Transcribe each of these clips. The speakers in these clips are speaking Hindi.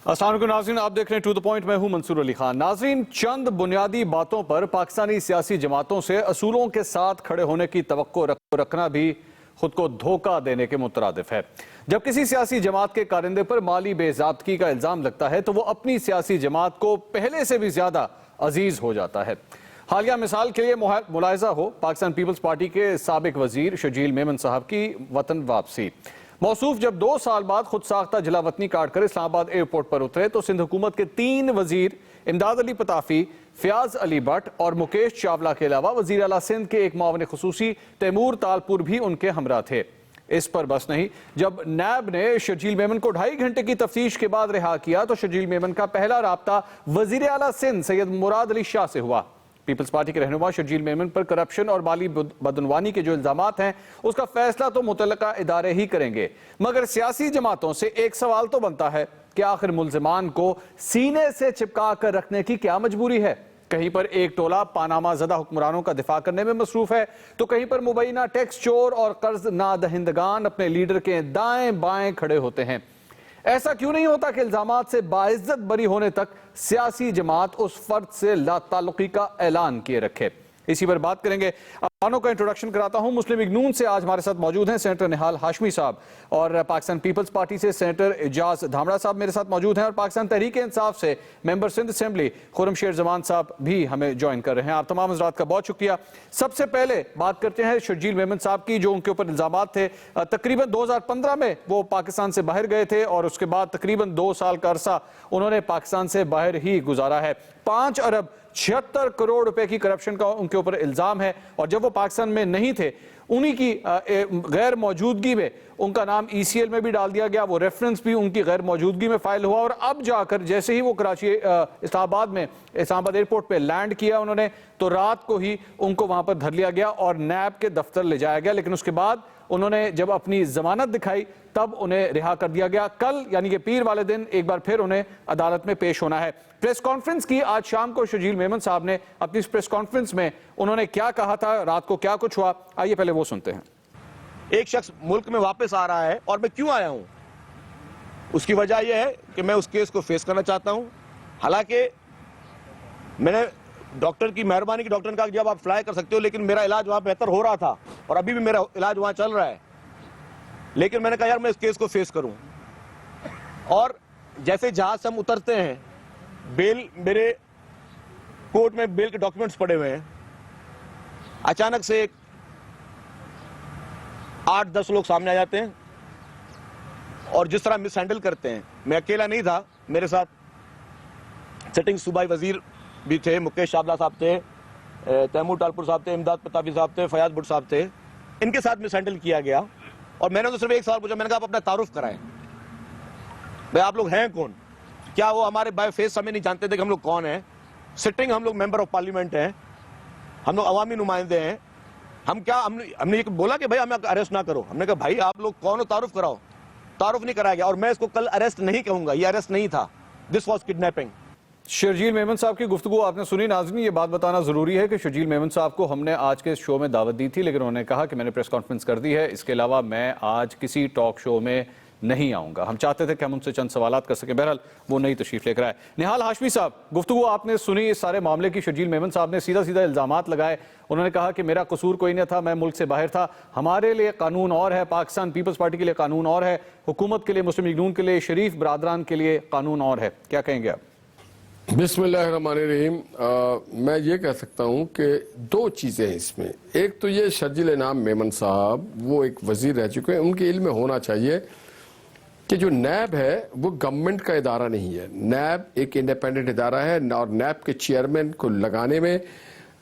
अस्सलाम वालेकुम नाज़रीन, आप देख रहे हैं टू द पॉइंट। मैं हूं मंसूर अली खान। नाज़रीन, चंद बुनियादी बातों पर पाकिस्तानी सियासी जमातों से असूलों के साथ खड़े होने की तवक्को रखना भी खुद को धोखा देने के मुतरादिफ है। जब किसी सियासी जमात के कारिंदे पर माली बेज़ाब्तगी का इल्जाम लगता है तो वो अपनी सियासी जमात को पहले से भी ज्यादा अजीज हो जाता है। हालिया मिसाल के लिए मुलाहिजा हो पाकिस्तान पीपल्स पार्टी के साबिक वजीर शर्जील मेमन साहब की वतन वापसी। मौसूफ जब 2 साल बाद खुद साख्ता जलावतनी काट कर इस्लामाबाद एयरपोर्ट पर उतरे तो सिंध हुकूमत के 3 वजीर इमदाद अली पताफी, फयाज अली भट्ट और मुकेश चावला के अलावा वजीर आला सिंध के एक मुआविन खुसूसी तैमूर तालपुर भी उनके हमरा थे। इस पर बस नहीं, जब नैब ने शर्जील मेमन को 2.5 घंटे की तफ्तीश के बाद रिहा किया तो शर्जील मेमन का पहला राब्ता वजीर आला सिंध सैयद मुराद अली शाह से हुआ। पीपल्स पार्टी के रहनुमा शर्जील मेमन पर करप्शन और माली बदनवानी के जो इल्जामात हैं उसका फैसला तो मुतल्लका इदारे ही करेंगे, मगर सियासी जमातों से एक सवाल तो बनता है कि आखिर मुल्जिमान को सीने से चिपका कर रखने की क्या मजबूरी है। कहीं पर एक टोला पानामा ज़दा हुक्मरानों का दिफा करने में मसरूफ है तो कहीं पर मुबैना टैक्स चोर और कर्ज नादहिंदगान अपने लीडर के दाएं बाएं खड़े होते हैं। ऐसा क्यों नहीं होता कि इल्जामात से बाइज्जत बरी होने तक सियासी जमात उस फर्द से लाताल्लुकी का ऐलान किए रखे। इसी पर बात करेंगे। अवानों का इंट्रोडक्शन कराता हूं। मुस्लिम लीग नून से आज हमारे साथ मौजूद हैं सेनेटर निहाल हाशमी साहब, और पाकिस्तान पीपल्स पार्टी से सेनेटर एजाज धामड़ा साहब मेरे साथ मौजूद हैं, और पाकिस्तान तहरीक इंसाफ से मेंबर सिंध असेंबली खुर्रम शेर जमान साहब भी हमें ज्वाइन कर रहे हैं। आप तमाम हज़रात का बहुत शुक्रिया। सबसे पहले बात करते हैं शर्जील मेमन साहब की, जो उनके ऊपर इल्जामात थे। तकरीबन 2015 में वो पाकिस्तान से बाहर गए थे और उसके बाद तकरीबन 2 साल का अरसा उन्होंने पाकिस्तान से बाहर ही गुजारा है। 5 अरब 76 करोड़ रुपए की करप्शन का उनके ऊपर इल्जाम है, और जब वो पाकिस्तान में नहीं थे उन्हीं की गैर मौजूदगी में उनका नाम ECL में भी डाल दिया गया, वो रेफरेंस भी उनकी गैर मौजूदगी में फाइल हुआ, और अब जाकर जैसे ही वो कराची इस्लामाबाद एयरपोर्ट पे लैंड किया उन्होंने, तो रात को ही उनको वहां पर धर लिया गया और नैब के दफ्तर ले जाया गया। लेकिन उसके बाद उन्होंने जब अपनी जमानत दिखाई तब उन्हें रिहा कर दिया गया। कल यानी कि पीर वाले दिन एक बार फिर उन्हें अदालत में पेश होना है। प्रेस कॉन्फ्रेंस की आज शाम को शर्जील मेमन साहब ने अपनी इस प्रेस कॉन्फ्रेंस में उन्होंने क्या कहा था, रात को क्या कुछ हुआ, आइए पहले वो सुनते हैं। एक शख्स मुल्क में वापस आ रहा है और मैं क्यों आया हूं, उसकी वजह यह है कि मैं उस केस को फेस करना चाहता हूं। हालांकि मैंने डॉक्टर की मेहरबानी की, डॉक्टर ने कहा कि जब आप फ्लाई कर सकते हो, लेकिन मेरा इलाज वहां बेहतर हो रहा था और अभी भी मेरा इलाज वहां चल रहा है। लेकिन मैंने कहा यार मैं इस केस को फेस करूं, और जैसे जहाज से हम उतरते हैं, बेल मेरे कोर्ट में बेल के डॉक्यूमेंट्स पड़े हुए हैं, अचानक से 8-10 लोग सामने आ जाते हैं और जिस तरह मिस हैंडल करते हैं। मैं अकेला नहीं था, मेरे साथ सिटिंग सूबाई वजीर भी थे, मुकेश चावला साहब थे, तैमूर तालपुर साहब थे, इमदाद पताफी साहब थे, फयाज भट्ट साहब थे। इनके साथ मिस हैंडल किया गया और मैंने तो सिर्फ एक सवाल पूछा, मैंने कहा आप अपना तारुफ कराएं, भाई आप लोग हैं कौन। क्या वो हमारे बाय फेस हमें नहीं जानते थे कि हम लोग कौन हैं। सिटिंग हम लोग मेंबर ऑफ पार्लियामेंट हैं, हम लोग अवामी नुमाइंदे हैं। हम क्या हमने ये बोला कि भाई हमें अरेस्ट ना करो, हमने कहा भाई आप लोग कौन हो, तारुफ कराओ। तारुफ नहीं कराया गया, और मैं इसको कल अरेस्ट नहीं कहूंगा, ये अरेस्ट नहीं था, this was kidnapping. Sharjeel Memon साहब की गुफ्तगू आपने सुनी। नाज़रीन, ये बात बताना जरूरी है कि शर्जील मेमन साहब को हमने आज के शो में दावत दी थी, लेकिन उन्होंने कहा कि मैंने प्रेस कॉन्फ्रेंस कर दी है, इसके अलावा मैं आज किसी टॉक शो में नहीं आऊंगा। हम चाहते थे कि हम उनसे चंद सवालात कर सकें, बहरहाल वो नई तशरीफ लेकर आए। निहाल हाशमी साहब, गुफ्तगू आपने सुनी इस सारे मामले की। शर्जील मेमन साहब ने सीधा सीधा इल्जामात लगाए। उन्होंने कहा कि मेरा कसूर कोई नहीं था, मैं मुल्क से बाहर था, हमारे लिए कानून और है, पाकिस्तान पीपल्स पार्टी के लिए कानून और है, हुकूमत के लिए, मुस्लिम लीग नून के लिए, शरीफ बरादरान के लिए कानून और है। क्या कहेंगे आप? बिस्मिल्लाहिर्रहमानिर्रहीम। मैं ये कह सकता हूँ कि 2 चीज़ें हैं इसमें। एक तो ये शर्जील नाम मेमन साहब वो एक वजीर रह चुके हैं, उनके इल्म में होना चाहिए कि जो नैब है वो गवर्नमेंट का इदारा नहीं है। नैब एक इंडिपेंडेंट इदारा है, और नैब के चेयरमैन को लगाने में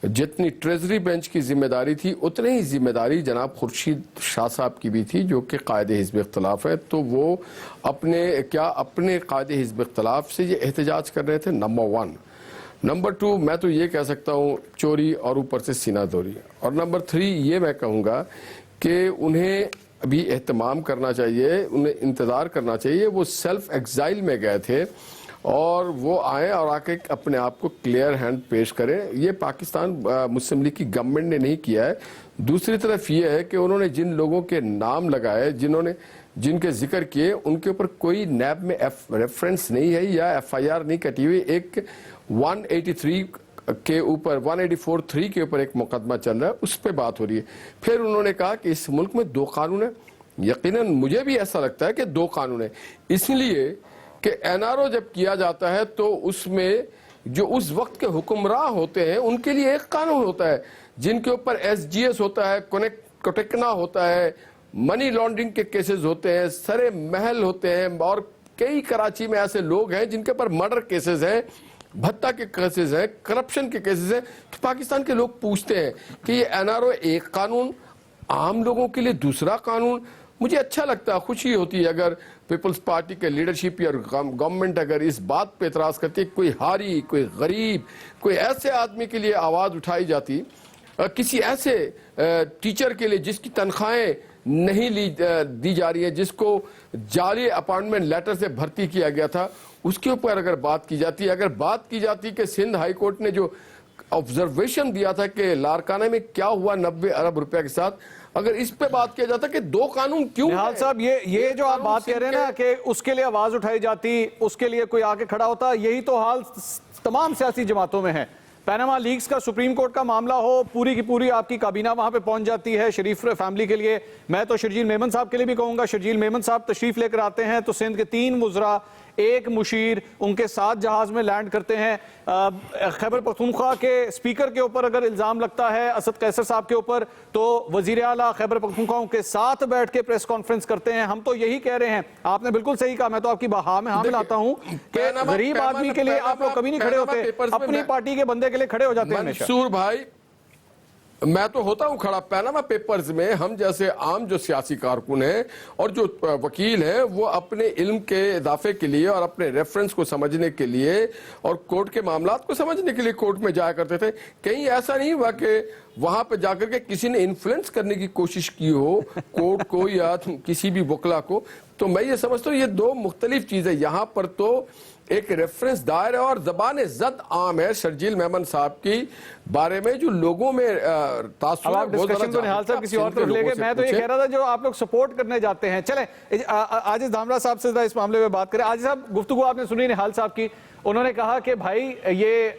जितनी ट्रेजरी बेंच की जिम्मेदारी थी उतनी ही जिम्मेदारी जनाब खुर्शीद शाह साहब की भी थी, जो कि कायदे हिज़्ब इख्तिलाफ है। तो वो अपने कायदे हिज़्ब इख्तिलाफ से ये एहतजाज कर रहे थे, नंबर 1। नंबर 2 मैं तो ये कह सकता हूँ चोरी और ऊपर से सीनादोरी। और नंबर 3 ये मैं कहूँगा कि उन्हें अभी एहतमाम करना चाहिए, उन्हें इंतज़ार करना चाहिए। वो सेल्फ एग्जाइल में गए थे और वो आए और आके अपने आप को क्लियर हैंड पेश करें। ये पाकिस्तान मुस्लिम लीग की गवर्नमेंट ने नहीं किया है। दूसरी तरफ ये है कि उन्होंने जिन लोगों के नाम लगाए, जिन्होंने जिनके जिक्र किए उनके ऊपर कोई नैब में रेफरेंस नहीं है या एफआईआर नहीं कटी हुई। एक 183 के ऊपर 184(3) के ऊपर एक मुकदमा चल रहा है, उस पर बात हो रही है। फिर उन्होंने कहा कि इस मुल्क में 2 कानून है। यकीनन मुझे भी ऐसा लगता है कि 2 कानून है, इसलिए कि एनआरओ जब किया जाता है तो उसमें जो उस वक्त के हुक्मरान होते हैं उनके लिए एक कानून होता है, जिनके ऊपर एसजीएस होता है, कोटेकना होता है, मनी लॉन्ड्रिंग के केसेस होते हैं, सरे महल होते हैं, और कई कराची में ऐसे लोग हैं जिनके ऊपर मर्डर केसेस हैं, भत्ता के केसेस हैं, करप्शन के केसेस हैं। तो पाकिस्तान के लोग पूछते हैं कि ये एनआरओ एक कानून, आम लोगों के लिए दूसरा कानून। मुझे अच्छा लगता है, खुशी होती है अगर पीपल्स पार्टी के लीडरशिप या गवर्नमेंट अगर इस बात पे एतराज करती है, कोई हारी, कोई गरीब, कोई ऐसे आदमी के लिए आवाज उठाई जाती, किसी ऐसे टीचर के लिए जिसकी तनख्वाहें नहीं दी जा रही है, जिसको जाली अपॉइंटमेंट लेटर से भर्ती किया गया था, उसके ऊपर अगर बात की जाती है। अगर बात की जाती कि सिंध हाई कोर्ट ने जो ऑब्जर्वेशन दिया था कि लारकाना में क्या हुआ 90 अरब रुपए के साथ, अगर इस पे बात किया जाता कि 2 कानून क्यों। निहाल साहब, ये जो आप बात कह रहे हैं ना कि उसके लिए आवाज उठाई जाती, उसके लिए कोई आके खड़ा होता, यही तो हाल तमाम सियासी जमातों में है। पैनामा लीक्स का सुप्रीम कोर्ट का मामला हो, पूरी की पूरी आपकी काबीना वहां पे पहुंच जाती है शरीफ फैमिली के लिए। मैं तो शर्जील मेमन साहब के लिए भी कहूंगा, शर्जील मेमन साहब तशरीफ लेकर आते हैं तो सिंध के 3 वुज़रा, एक मुशीर, उनके साथ जहाज में लैंड करते हैं। खैबर पख्तूनख्वा के स्पीकर के ऊपर अगर इल्जाम लगता है असद कैसर साहब के ऊपर, तो वजीर आला खैबर पख्तूनख्वा के साथ बैठ के प्रेस कॉन्फ्रेंस करते हैं। हम तो यही कह रहे हैं, आपने बिल्कुल सही कहा, मैं तो आपकी हाँ में हाँ मिलाता हूं कि गरीब आदमी के लिए आप लोग कभी नहीं खड़े होते, अपनी पार्टी के बंदे के लिए खड़े हो जाते हैं हमेशा। मंसूर भाई, मैं तो होता हूं खड़ा। पैनामा पेपर्स में हम जैसे आम जो सियासी कारकुन हैं और जो वकील हैं, वो अपने इल्म के इजाफे के लिए और अपने रेफरेंस को समझने के लिए और कोर्ट के मामलात को समझने के लिए कोर्ट में जाया करते थे। कहीं ऐसा नहीं हुआ कि वहां पे जाकर के किसी ने इन्फ्लुएंस करने की कोशिश की हो कोर्ट को या किसी भी वकला को। तो मैं ये समझता हूँ ये 2 मुख्तलिफ चीजें। यहाँ पर तो एक रेफरेंस दायर है और जबान जद आम है शर्जील मेमन साहब की बारे में, जो लोगों में तासुर है। डिस्कशन को निहाल साहब किसी और तरफ ले गए। मैं तो ये कह रहा था जो आप लोग सपोर्ट करने जाते हैं, चले आजिज धामरा साहब से इस मामले में बात करें। आजिज साहब, गुफ्तगू आपने सुनी निहाल साहब की, उन्होंने कहा कि भाई ये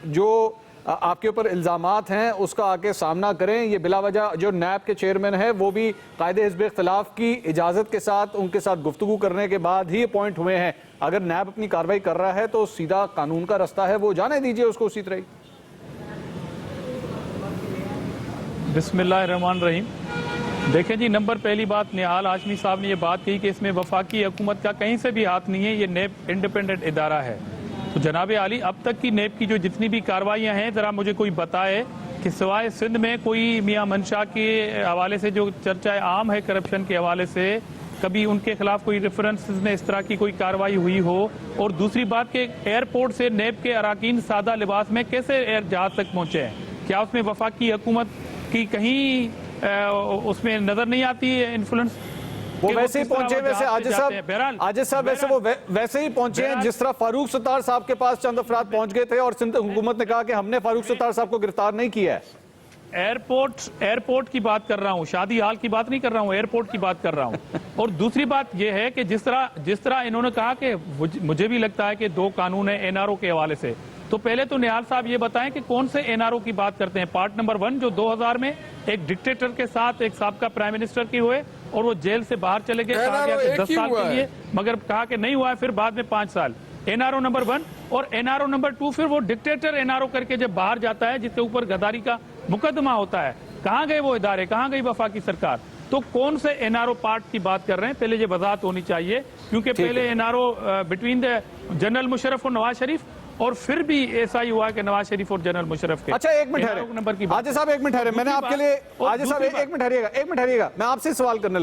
जो आपके ऊपर इल्जामात हैं उसका आके सामना करें। ये बिलावजह जो नैब के चेयरमैन है वो भी कायदे हिज़्ब इख्तिलाफ की इजाज़त के साथ उनके साथ गुफ्तगू करने के बाद ही अपॉइंट हुए हैं। अगर नैब अपनी कार्रवाई कर रहा है तो सीधा कानून का रास्ता है, वो जाने दीजिए उसको उसी तरह ही। बिस्मिल्लाहिर्रहमानिर्रहीम। देखें जी, नंबर पहली बात, निहाल हाशमी साहब ने ये बात कही कि इसमें वफाकी हुकूमत का कहीं से भी हाथ नहीं है, ये नैब इंडिपेंडेंट इदारा है। तो जनाब आली, अब तक की नैब की जो जितनी भी कार्रवाइयाँ हैं, ज़रा मुझे कोई बताए कि सिवाय सिंध में कोई मियाँ मंशा के हवाले से जो चर्चा आम है करप्शन के हवाले से, कभी उनके खिलाफ कोई रेफरेंस में इस तरह की कोई कार्रवाई हुई हो। और दूसरी बात कि एयरपोर्ट से नैब के अराकीन सादा लिबास में कैसे एयर जहाज तक पहुँचे हैं, क्या उसमें वफाकी हुकूमत की कहीं उसमें नज़र नहीं आती है इन्फ्लुएंस? वो वैसे ही पहुंचे, वैसे आजिज साहब वैसे वो वैसे ही पहुंचे हैं जिस तरह फारूक सत्तार साहब के पास चंद अफराद पहुंच गए थे और सिंध हुकूमत ने कहा कि हमने फारूक सत्तार साहब को गिरफ्तार नहीं किया है। एयरपोर्ट की बात कर रहा हूं, शादी हाल की बात नहीं कर रहा हूं, एयरपोर्ट की बात कर रहा हूं। और दूसरी बात यह है कि जिस तरह इन्होंने कहा कि मुझे भी लगता है कि 2 कानून है एनआरओ के हवाले से, तो पहले तो निहाल साहब ये बताएं कि कौन से एनआरओ की बात करते हैं। पार्ट नंबर 1 जो 2000 में एक डिक्टेटर के साथ एक साबका प्राइम मिनिस्टर की हुए और वो जेल से बाहर चले गए, कहा गया कि 10 साल के लिए, मगर कहा कि नहीं हुआ है, फिर बाद में 5 साल। एनआरओ नंबर 1 और एनआरओ नंबर 2 फिर वो डिक्टेटर एनआरओ करके जब बाहर जाता है जिसके ऊपर गद्दारी का मुकदमा होता है, कहाँ गए वो इदारे, कहाँ गई वफाकी सरकार? तो कौन से एनआरओ पार्ट की बात कर रहे हैं, पहले ये वजाहत होनी चाहिए, क्योंकि पहले NRO between the general Musharraf और नवाज शरीफ, और फिर भी ऐसा ही हुआ कि नवाज शरीफ और जनरल मुशर्रफ के। अच्छा, एक मिनट नंबर की आजिज साहब, एक मिनट ठहरे, मैंने आपके लिए आजिज साहब एक मिनट हरिएगा, मैं आपसे सवाल करने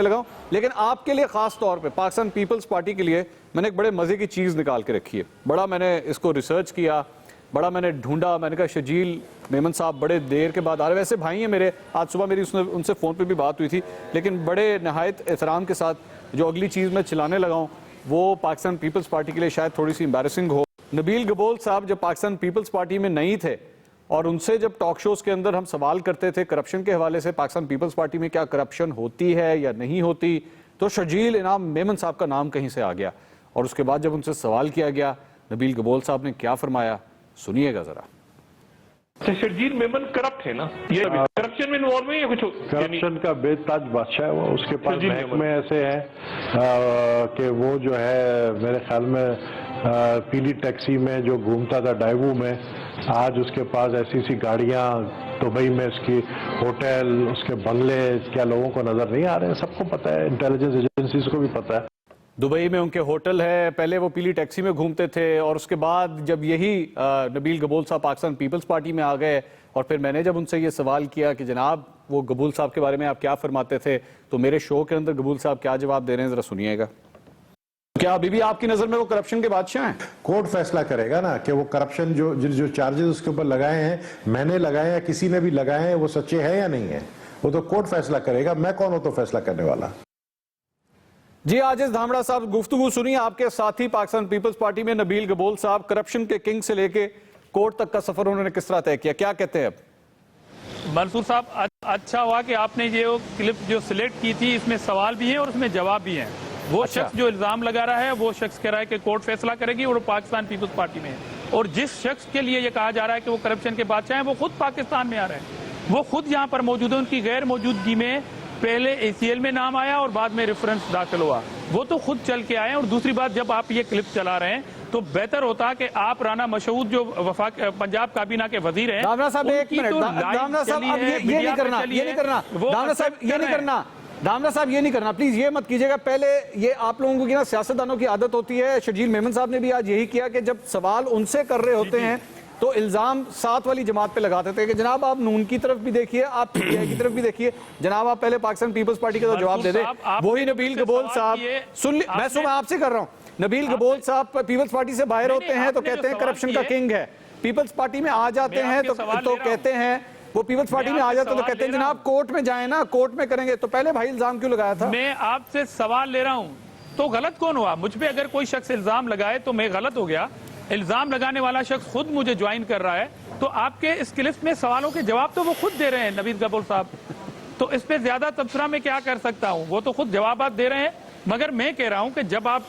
लगा हूं, लेकिन आपके लिए खास तौर पे पाकिस्तान पीपल्स पार्टी के लिए मैंने एक बड़े मजे की चीज निकाल के रखी है। बड़ा मैंने इसको रिसर्च किया, बड़ा मैंने ढूंढा, मैंने कहा शर्जील मेमन साहब बड़े देर के बाद आ रहे, वैसे भाई हैं मेरे, आज सुबह मेरी उनसे फ़ोन पे भी बात हुई थी, लेकिन बड़े नहायत एहतराम के साथ जो अगली चीज़ मैं चलाने लगा हूँ वो पाकिस्तान पीपल्स पार्टी के लिए शायद थोड़ी सी एम्बैरेसिंग हो। नबील गबोल साहब जब पाकिस्तान पीपल्स पार्टी में नहीं थे और उनसे जब टॉक शोज के अंदर हम सवाल करते थे करप्शन के हवाले से, पाकिस्तान पीपल्स पार्टी में क्या करप्शन होती है या नहीं होती, तो शर्जील इनाम मेमन साहब का नाम कहीं से आ गया। और उसके बाद जब उनसे सवाल किया गया, नबील गबोल साहब ने क्या फरमाया, सुनिएगा जरा। शर्जील मेमन करप्ट है ना, ये करप्शन में इन्वॉल्व है या कुछ? करप्शन का बेताज बादशाह है वो। उसके पास महकमे ऐसे हैं कि वो जो है मेरे ख्याल में पीली टैक्सी में जो घूमता था डाइवू में, आज उसके पास ऐसी गाड़ियां, दुबई में उसकी होटल, उसके बंगले, क्या लोगों को नजर नहीं आ रहे हैं? सबको पता है, इंटेलिजेंस एजेंसीज को भी पता है। दुबई में उनके होटल है, पहले वो पीली टैक्सी में घूमते थे, और उसके बाद जब यही नबील गबोल साहब पाकिस्तान पीपल्स पार्टी में आ गए, और फिर मैंने जब उनसे ये सवाल किया कि जनाब वो गबूल साहब के बारे में आप क्या फरमाते थे, तो मेरे शो के अंदर गबूल साहब क्या जवाब दे रहे हैं, जरा सुनिएगा। क्या अभी भी आपकी नजर में वो करप्शन के बादशाह हैं? कोर्ट फैसला करेगा ना कि वो करप्शन जो चार्जेस उसके ऊपर लगाए हैं, मैंने लगाए या किसी ने भी लगाए हैं, वो सच्चे हैं या नहीं है, वो तो कोर्ट फैसला करेगा। मैं कौन हूं तो फैसला करने वाला। जी आजिज धामड़ा साहब, गुफ्तगू सुनिए आपके साथी पाकिस्तान पीपल्स पार्टी में नबील गबोल साहब, करप्शन के किंग से लेके कोर्ट तक का सफर उन्होंने किस तरह तय किया, क्या कहते हैं अब? मंसूर साहब, अच्छा हुआ कि आपने ये क्लिप जो सिलेक्ट की थी, इसमें सवाल भी है और उसमें जवाब भी है। वो शख्स जो इल्जाम लगा रहा है, वो शख्स कह रहा है कि कोर्ट फैसला करेगी और पाकिस्तान पीपल्स पार्टी में है। और जिस शख्स के लिए ये कहा जा रहा है कि वो करप्शन के बादशाह हैं, वो खुद पाकिस्तान में आ रहे हैं, वो खुद यहाँ पर मौजूद है। उनकी गैर मौजूदगी में पहले ACL में नाम आया और बाद में रेफरेंस दाखिल हुआ, वो तो खुद चल के आए। और दूसरी बात, जब आप ये क्लिप चला रहे हैं तो बेहतर होता कि आप राना मशहूद जो पंजाब काबीना के वजीर हैं, दामना साहब एक मिनट, दामना साहब अब ये नहीं करना, ये नहीं करना, दामना साहब ये नहीं करना, दामना साहब ये नहीं करना, प्लीज ये मत कीजिएगा। पहले ये आप लोगों की ना सियासतदानों की आदत होती है, शर्जील मेमन साहब ने भी आज यही किया कि जब सवाल उनसे कर रहे होते हैं तो इल्जाम साथ वाली जमात पे लगाते थे कि जनाब आप नून की तरफ भी देखिए, आप PTI की तरफ भी देखिए, जनाब आप पहले पाकिस्तान पीपल्स पार्टी का तो जवाब दे दे। वही नबील गबोल साहब, सुन मैं आपसे कर रहा हूँ, नबील गबोल साहब पीपल्स पार्टी से बाहर होते हैं तो कहते हैं करप्शन का किंग है, पीपल्स पार्टी में आ जाते हैं तो कहते हैं, वो पीपल्स पार्टी में आ जाते हैं तो कहते हैं जनाब कोर्ट में जाए ना, कोर्ट में करेंगे। तो पहले भाई इल्जाम क्यों लगाया था? मैं आपसे सवाल ले रहा हूँ, तो गलत कौन हुआ? मुझ पे अगर कोई शख्स इल्जाम लगाए तो मैं गलत हो गया? इल्जाम लगाने वाला शख्स खुद मुझे ज्वाइन कर रहा है, तो आपके इस क्लिप में सवालों के जवाब तो वो खुद दे रहे हैं नबील गबोल साहब, तो इस पे ज्यादा तबसरा में क्या कर सकता हूं? वो तो खुद जवाब दे रहे हैं। मगर मैं कह रहा हूं कि जब आप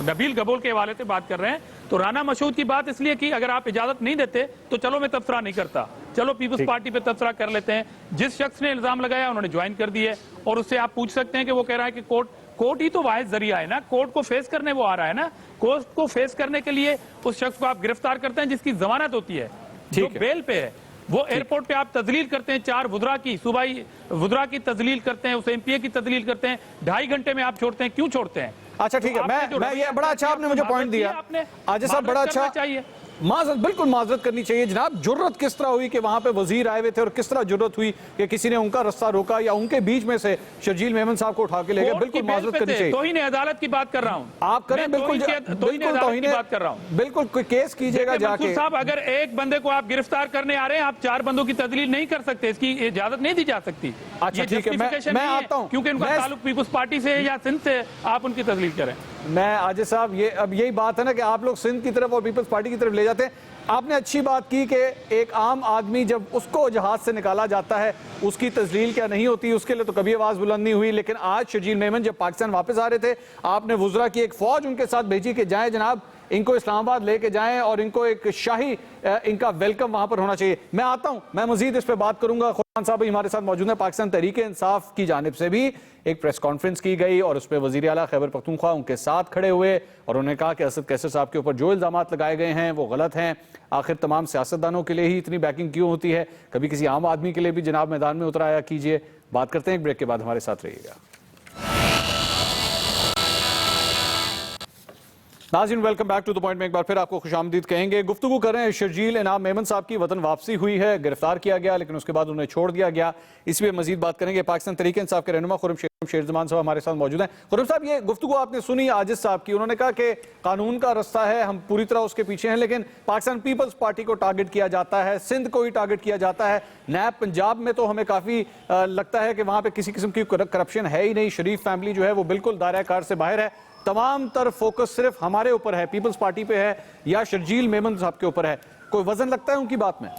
नबील गबोल के हवाले से बात कर रहे हैं तो राना मशहूद की बात इसलिए की, अगर आप इजाजत नहीं देते तो चलो मैं तबसरा नहीं करता, चलो पीपल्स पार्टी पे तबसरा कर लेते हैं। जिस शख्स ने इल्जाम लगाया उन्होंने ज्वाइन कर दिए, और उससे आप पूछ सकते हैं कि वो कह रहा है कि कोर्ट ही तो वाहिद जरिया है ना, कोर्ट को फेस करने वो आ रहा है ना, कोर्ट को फेस करने के लिए उस शख्स को आप गिरफ्तार करते हैं जिसकी जमानत होती है, जो बेल पे है। वो एयरपोर्ट पे आप तजलील करते हैं, 4 वुज़रा की, सूबाई वुज़रा की तजलील करते हैं, उस MPA की तजलील करते हैं, 2.5 घंटे में आप छोड़ते हैं, क्यों छोड़ते हैं? अच्छा ठीक है, मैं ये बड़ा अच्छा आपने मुझे पॉइंट दिया, आपने आज साहब बड़ा अच्छा चाहिए, माजरत, बिल्कुल माजरत करनी चाहिए जनाब। जुर्रत किस तरह हुई कि वहां पे वजीर आए हुए थे और किस तरह जुर्रत हुई कि किसी ने उनका रास्ता रोका या उनके बीच में से शर्जील मेमन साहब को उठा के ले गए? बिल्कुल माजरत करनी चाहिए। तौहीन अदालत की बात कर रहा हूं, आप करें, बिल्कुल तौहीन की बात कर रहा हूं, बिल्कुल कोई केस कीजिएगा जाके। साहब अगर एक बंदे को आप गिरफ्तार करने आ रहे हैं, आप 4 बंदों की तजलील नहीं कर सकते, इसकी इजाजत नहीं दी जा सकती। अच्छा ठीक है, मैं आता हूं, क्योंकि उनका ताल्लुक पीपल्स पार्टी से है या सिंध से, आप उनकी तजलील करें। मैं आजिज साहब, ये अब यही बात है ना कि आप लोग सिंध की तरफ और पीपल्स पार्टी की तरफ ले जाते हैं। आपने अच्छी बात की कि एक आम आदमी जब उसको जहाज से निकाला जाता है उसकी तजलील क्या नहीं होती, उसके लिए तो कभी आवाज बुलंद नहीं हुई। लेकिन आज शर्जील मेमन जब पाकिस्तान वापस आ रहे थे, आपने वुज़रा की एक फौज उनके साथ भेजी कि जाएं जनाब, इनको इस्लामाबाद लेके जाएं और इनको एक शाही इनका वेलकम वहां पर होना चाहिए। मैं आता हूं, मैं मजीद इस पर बात करूंगा। खुरान साहब हमारे साथ मौजूद है। पाकिस्तान तहरीक इंसाफ की जानिब से भी एक प्रेस कॉन्फ्रेंस की गई और उस पर वजीर आला खैबर पख्तूनख्वा उनके साथ खड़े हुए और उन्होंने कहा कि असद कैसर साहब के ऊपर जो इल्जामात लगाए गए हैं वो गलत हैं। आखिर तमाम सियासतदानों के लिए ही इतनी बैकिंग क्यों होती है, कभी किसी आम आदमी के लिए भी जनाब मैदान में उतर आया कीजिए। बात करते हैं एक ब्रेक के बाद, हमारे साथ रहिएगा। नाज़रीन, welcome back to the point में एक बार फिर आपको खुशामदीद कहेंगे। गुफ्तगू कर रहे हैं शर्जील इनाम मेमन साहब की वतन वापसी हुई है, गिरफ्तार किया गया लेकिन उसके बाद उन्हें छोड़ दिया गया। इस पर मजीद बात करेंगे। पाकिस्तान तहरीक इंसाफ के रहनुमा खुर्रम शेरजमान साहब हमारे साथ मौजूद हैं। खुर्रम साहब, ये गुफ्तगू आपने सुनी आजिज साहब की, उन्होंने कहा कि कानून का रास्ता है, हम पूरी तरह उसके पीछे हैं, लेकिन पाकिस्तान पीपल्स पार्टी को टारगेट किया जाता है, सिंध को ही टारगेट किया जाता है, नैब पंजाब में तो हमें काफी लगता है कि वहां पर किसी किस्म की करप्शन है ही नहीं। शरीफ फैमिली जो है वो बिल्कुल दायरा कार से बाहर है। तमाम तरफ फोकस सिर्फ हमारे ऊपर है, पीपल्स पार्टी पे है या शर्जील मेमन साहब के ऊपर है। कोई वजन लगता है उनकी बात में?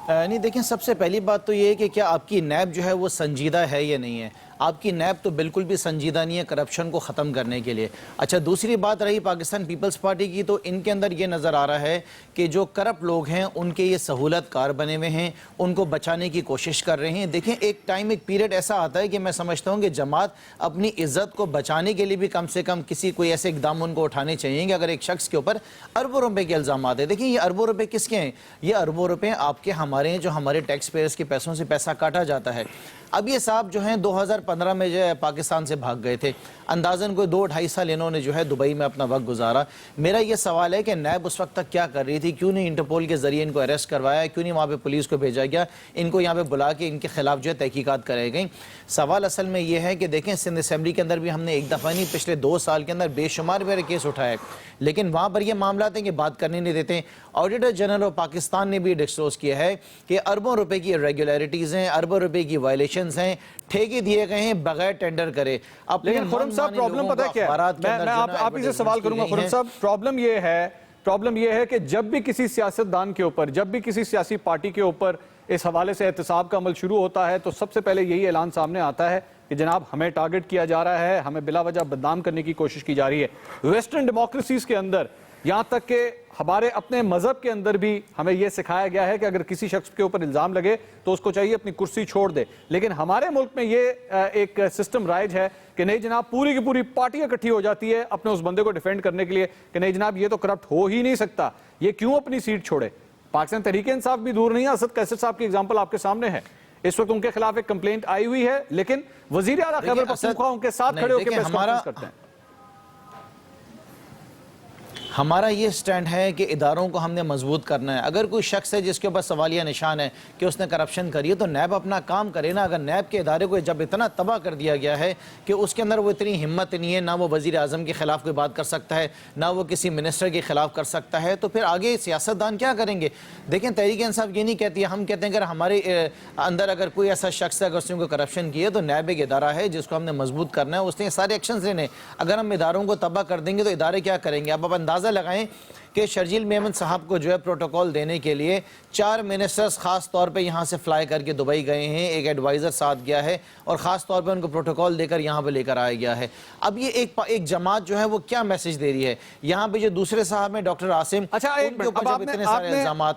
नहीं, देखिए, सबसे पहली बात तो ये है कि क्या आपकी नैब जो है वो संजीदा है या नहीं है। आपकी नैब तो बिल्कुल भी संजीदा नहीं है करप्शन को ख़त्म करने के लिए। अच्छा, दूसरी बात रही पाकिस्तान पीपल्स पार्टी की, तो इनके अंदर ये नज़र आ रहा है कि जो करप्ट लोग हैं उनके ये सहूलतकार बने हुए हैं, उनको बचाने की कोशिश कर रहे हैं। देखें, एक टाइम, एक पीरियड ऐसा आता है कि मैं समझता हूँ कि जमात अपनी इज़्ज़त को बचाने के लिए भी कम से कम किसी कोई ऐसे इकदाम उनको उठाने चाहिए कि अगर एक शख्स के ऊपर अरबों रुपए के इल्ज़ाम है। देखिए, ये अरबों रुपए किसके हैं? ये अरबों रुपए आपके, हमारे हैं, जो हमारे टैक्स पेयर्स के पैसों से पैसा काटा जाता है। अब ये साहब जो हैं 2015 में जो है पाकिस्तान से भाग गए थे, अंदाज़न कोई 2-2.5 साल इन्होंने जो है दुबई में अपना वक्त गुजारा। मेरा ये सवाल है कि नैब उस वक्त तक क्या कर रही थी? क्यों नहीं इंटरपोल के जरिए इनको अरेस्ट करवाया? क्यों नहीं वहाँ पे पुलिस को भेजा गया? इनको यहाँ पे बुला के इनके खिलाफ जो है तहकीकात कराई गई। सवाल असल में ये है कि देखें, सिंध असम्बली के अंदर भी हमने एक दफ़ा नहीं, पिछले 2 साल के अंदर बेशुमार मेरे केस उठाए, लेकिन वहाँ पर ये मामला थे कि बात करने नहीं देते। ऑडिटर जनरल ऑफ पाकिस्तान ने भी डिस्क्लोज किया है कि अरबों रुपए की इरेगुलरिटीज़ हैं, अरबों रुपए की वायलेशंस हैं, ठेके दिए गए हैं बगैर टेंडर करे। लेकिन खुर्रम साहब, प्रॉब्लम पता है क्या है? मैं आप ही से सवाल करूंगा खुर्रम साहब। प्रॉब्लम ये है कि जब भी किसी सियासतदान के ऊपर, जब भी किसी सियासी पार्टी के ऊपर इस हवाले से एहतसाब का अमल शुरू होता है, तो सबसे पहले यही ऐलान सामने आता है कि जनाब हमें टारगेट किया जा रहा है, हमें बिला वजह बदनाम करने की कोशिश की जा रही है। वेस्टर्न डेमोक्रेसीज के अंदर, यहाँ तक कि हमारे अपने मजहब के अंदर भी हमें यह सिखाया गया है कि अगर किसी शख्स के ऊपर इल्जाम लगे तो उसको चाहिए अपनी कुर्सी छोड़ दे। लेकिन हमारे मुल्क में ये एक सिस्टम राइज है कि नहीं जनाब, पूरी की पूरी पार्टी इकट्ठी हो जाती है अपने उस बंदे को डिफेंड करने के लिए कि नहीं जनाब, ये तो करप्ट हो ही नहीं सकता, ये क्यों अपनी सीट छोड़े। पाकिस्तान तहरीक-ए-इंसाफ भी दूर नहीं है। असद कैसर साहब की एग्जाम्पल आपके सामने है। इस वक्त उनके खिलाफ एक कंप्लेंट आई हुई है, लेकिन वजीर आला खैबर पख्तूनख्वा उनके साथ खड़े होकर प्रेस कॉन्फ्रेंस करते हैं। हमारा ये स्टैंड है कि इदारों को हमने मजबूत करना है। अगर कोई शख्स है जिसके ऊपर सवालिया निशान है कि उसने करप्शन करी है, तो नैब अपना काम करे ना। अगर नैब के इदारे को जब इतना तबाह कर दिया गया है कि उसके अंदर वो इतनी हिम्मत नहीं है, ना वो वज़ीर आज़म के खिलाफ कोई बात कर सकता है, ना वो किसी मिनिस्टर के खिलाफ कर सकता है, तो फिर आगे सियासतदान क्या करेंगे? देखें, तहरीक-ए-इंसाफ ये नहीं कहती है, हम कहते हैं अगर हमारे अंदर अगर कोई ऐसा शख्स है, अगर उसने करप्शन किया, तो नैब एक इदारा है जिसको हमने मजबूत करना है, उसने सारे एक्शन लेने। अगर हम इदारों को तबाह कर देंगे तो इदारे क्या करेंगे? आप अंदाज़ा लगाएं कि शर्जील मेमन साहब को जो है प्रोटोकॉल देने के लिए 4 मिनिस्टर्स खास तौर पे यहाँ से फ्लाई करके दुबई गए हैं, एक एडवाइज़र साथ गया है और ख़ास तौर पे उनको प्रोटोकॉल देकर यहाँ पे लेकर आया गया है। अब ये एक जमात जो है वो क्या मैसेज दे रही है? यहाँ पे जो दूसरे साहब हैं डॉक्टर आसिम, अच्छा, उनके ऊपर जब इतने सारे इल्जाम हैं,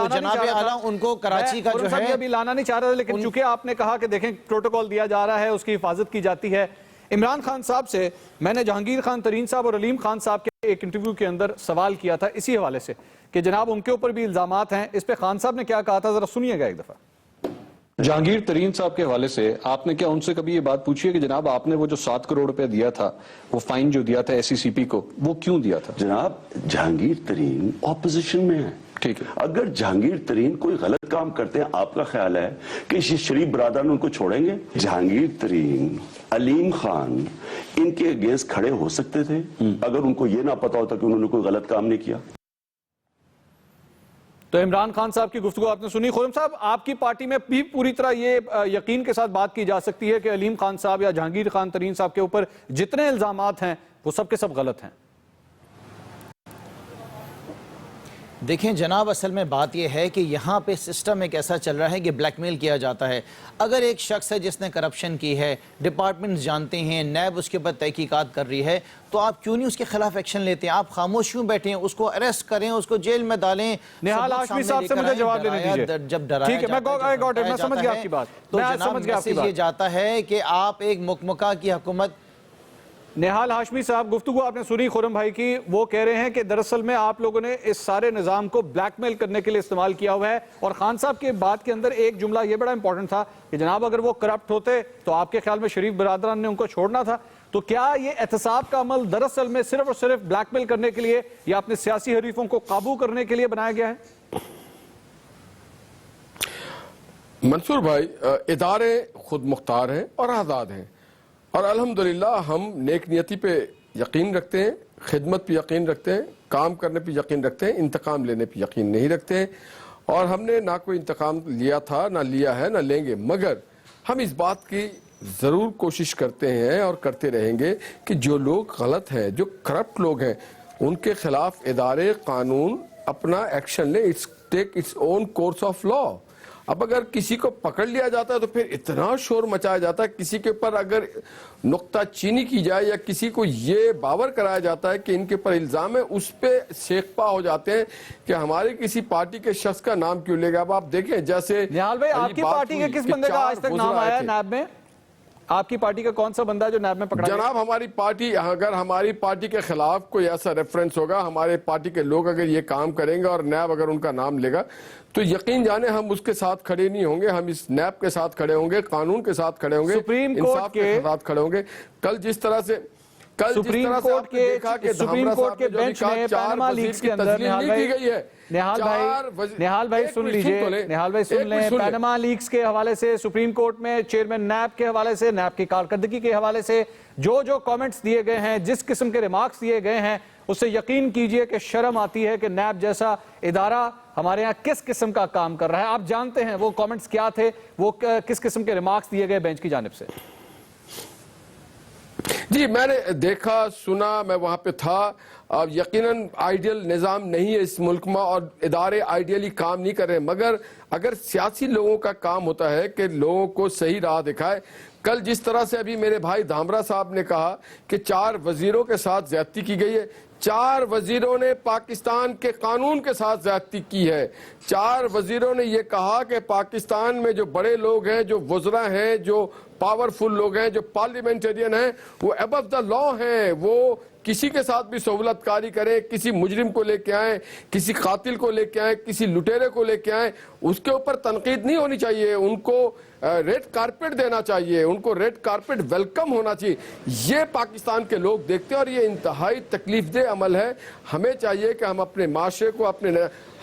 जनाब आला उनको कराची का जो है अभी लाना नहीं चाह रहा था, लेकिन चूंकि आपने कहा कि देखें प्रोटोकॉल दिया जा रहा है, उसकी हिफाजत की जाती है। इमरान खान साहब से मैंने जहांगीर खान तरीन साहब और अलीम खान साहब के एक इंटरव्यू के अंदर सवाल किया था इसी हवाले से कि जनाब उनके ऊपर भी इल्जामात हैं। इस पे खान साहब ने क्या कहा था, जरा सुनिएगा एक दफा। जहांगीर तरीन साहब के हवाले से आपने क्या उनसे कभी ये बात पूछी है कि जनाब आपने वो जो 7 करोड़ रुपए दिया था, वो फाइन जो दिया था SECP को, वो क्यों दिया था? जनाब, जहांगीर तरीन ऑपोजिशन में है। ठीक है, अगर जहांगीर तरीन कोई गलत काम करते हैं, आपका ख्याल है कि ये शरीफ बरादरान उनको छोड़ेंगे? जहांगीर तरीन, अलीम खान इनके अगेंस्ट खड़े हो सकते थे अगर उनको ये ना पता होता कि उन्होंने कोई गलत काम नहीं किया। तो इमरान खान साहब की गुफ्तगू आपने सुनी। खुर्रम साहब, आपकी पार्टी में भी पूरी तरह ये यकीन के साथ बात की जा सकती है कि अलीम खान साहब या जहांगीर खान तरीन साहब के ऊपर जितने इल्जामात हैं वो सब के सब गलत हैं? देखें जनाब, असल में बात यह है कि यहाँ पे सिस्टम एक ऐसा चल रहा है कि ब्लैकमेल किया जाता है। अगर एक शख्स है जिसने करप्शन की है, डिपार्टमेंट्स जानते हैं, नैब उसके ऊपर तहकीकात कर रही है, तो आप क्यों नहीं उसके खिलाफ एक्शन लेते हैं? आप खामोश क्यों बैठे हैं? उसको अरेस्ट करें, उसको जेल में डालें। निहाल हाशमी साहब से मुझे जवाब देने दीजिए। जब डराया समझ गया आपकी बात, तो जनाब ये जाता है कि आप एक मुकम्मका की हुकूमत। निहाल हाशमी साहब, गुफ्तगू आपने सुनी खुर्रम भाई की। वो कह रहे हैं कि दरअसल में आप लोगों ने इस सारे निजाम को ब्लैकमेल करने के लिए इस्तेमाल किया हुआ है। और खान साहब की बात के अंदर एक जुमला ये बड़ा इंपॉर्टेंट था कि जनाब अगर वो करप्ट होते तो आपके ख्याल में शरीफ बरादरान ने उनको छोड़ना था। तो क्या ये एहतसाब का अमल दरअसल में सिर्फ और सिर्फ ब्लैकमेल करने के लिए या अपने सियासी हरीफों को काबू करने के लिए बनाया गया है? मंसूर भाई, इदारे खुद मुख्तार हैं और आज़ाद हैं और अल्हम्दुलिल्लाह हम नेक नियति पे यकीन रखते हैं, खिदमत पे यकीन रखते हैं, काम करने पे यकीन रखते हैं, इंतकाम लेने पे यकीन नहीं रखते हैं। और हमने ना कोई इंतकाम लिया था, ना लिया है, ना लेंगे। मगर हम इस बात की जरूर कोशिश करते हैं और करते रहेंगे कि जो लोग गलत हैं, जो करप्ट लोग हैं, उनके खिलाफ इदारे कानून अपना एक्शन ले, it's take its own course of law. अब अगर किसी को पकड़ लिया जाता है तो फिर इतना शोर मचाया जाता है, किसी के ऊपर अगर नुक्ताचीनी की जाए या किसी को ये बावर कराया जाता है कि इनके ऊपर इल्जाम है, उस पे शेखपा हो जाते हैं कि हमारे किसी पार्टी के शख्स का नाम क्यों लेगा। अब आप देखें जैसे निहाल भाई, आपकी पार्टी के किस बंदे का आज तक नाम आया है नैब में? आपकी पार्टी का कौन सा बंदा है जो नैब में पकड़ा गया? जनाब, हमारी पार्टी, अगर हमारी पार्टी के खिलाफ कोई ऐसा रेफरेंस होगा, हमारे पार्टी के लोग अगर ये काम करेंगे और नैब अगर उनका नाम लेगा, तो यकीन जाने हम उसके साथ खड़े नहीं होंगे, हम इस नैब के साथ खड़े होंगे, कानून के साथ खड़े होंगे, सुप्रीम कोर्ट के साथ खड़े होंगे। कल जिस तरह से सुप्रीम कोर्ट के बेंच में पैनामा लीक्स के अंदर निहाल भाई सुन लीजिए, निहाल भाई सुन लें, पैनामा लीक्स के हवाले से सुप्रीम कोर्ट में चेयरमैन नैब के हवाले से, नैब की कारकर्दगी के हवाले से जो कमेंट्स दिए गए हैं, जिस किस्म के रिमार्क्स दिए गए हैं, उससे यकीन कीजिए कि शर्म आती है कि नैब जैसा इदारा हमारे यहाँ किस किस्म का काम कर रहा है। आप जानते हैं वो कमेंट्स क्या थे, वो किस किस्म के रिमार्क्स दिए गए बेंच की जानिब से? जी, मैंने देखा, सुना, मैं वहां पे था। अब यकीनन आइडियल निज़ाम नहीं है इस मुल्क में और इदारे आइडियली काम नहीं कर रहे, मगर अगर सियासी लोगों का काम होता है कि लोगों को सही राह दिखाए। कल जिस तरह से अभी मेरे भाई धामरा साहब ने कहा कि 4 वजीरों के साथ ज्यादती की गई है, 4 वजीरों ने पाकिस्तान के कानून के साथ ज्यादती की है। 4 वजीरों ने यह कहा कि पाकिस्तान में जो बड़े लोग हैं, जो वज़रा हैं, जो पावरफुल लोग हैं, जो पार्लियामेंटेरियन हैं, वो अबव द लॉ हैं, वो किसी के साथ भी सहूलतकारी करें, किसी मुजरिम को लेके आए, किसी कातिल को लेके आए, किसी लुटेरे को लेके आए, उसके ऊपर तनकीद नहीं होनी चाहिए, उनको रेड कारपेट देना चाहिए, उनको रेड कारपेट वेलकम होना चाहिए। ये पाकिस्तान के लोग देखते हैं और ये इंतहाई तकलीफदेह अमल है। हमें चाहिए कि हम अपने माशरे को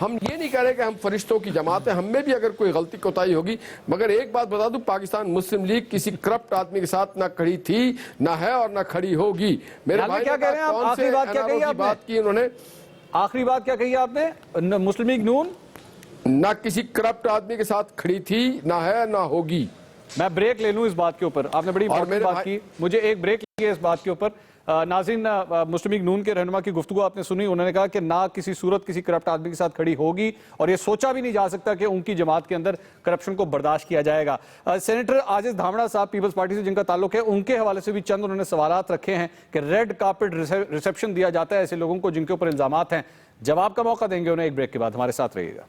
हम ये नहीं कह रहे कि हम फरिश्तों की जमात है, हम में भी अगर कोई गलती कोताही होगी, मगर एक बात बता दूं, पाकिस्तान मुस्लिम लीग किसी करप्ट आदमी के साथ ना खड़ी थी, ना है और ना खड़ी होगी। मेरे भाई क्या कह रहे हैं? आखिरी बात क्या कही आपने? बात की उन्होंने, आखिरी बात क्या कही आपने? मुस्लिम लीग नून ना किसी करप्ट आदमी के साथ खड़ी थी, ना है, ना होगी। मैं ब्रेक ले लूं इस बात के ऊपर, आपने बड़ी इंपॉर्टेंट बात की, मुझे एक ब्रेक चाहिए इस बात के ऊपर। नाज़रीन, मुस्लिम लीग नून के रहनुमा की गुफ्तगू आपने सुनी, उन्होंने कहा कि ना किसी सूरत किसी करप्ट आदमी के साथ खड़ी होगी और ये सोचा भी नहीं जा सकता कि उनकी जमात के अंदर करप्शन को बर्दाश्त किया जाएगा। सेनेटर आजिज धामड़ा साहब पीपल्स पार्टी से जिनका ताल्लुक है, उनके हवाले से भी चंद उन्होंने सवालात रखे हैं कि रेड कार्पेट रिसेप्शन दिया जाता है ऐसे लोगों को जिनके ऊपर इल्जामात हैं। जवाब का मौका देंगे उन्हें एक ब्रेक के बाद, हमारे साथ रहिएगा।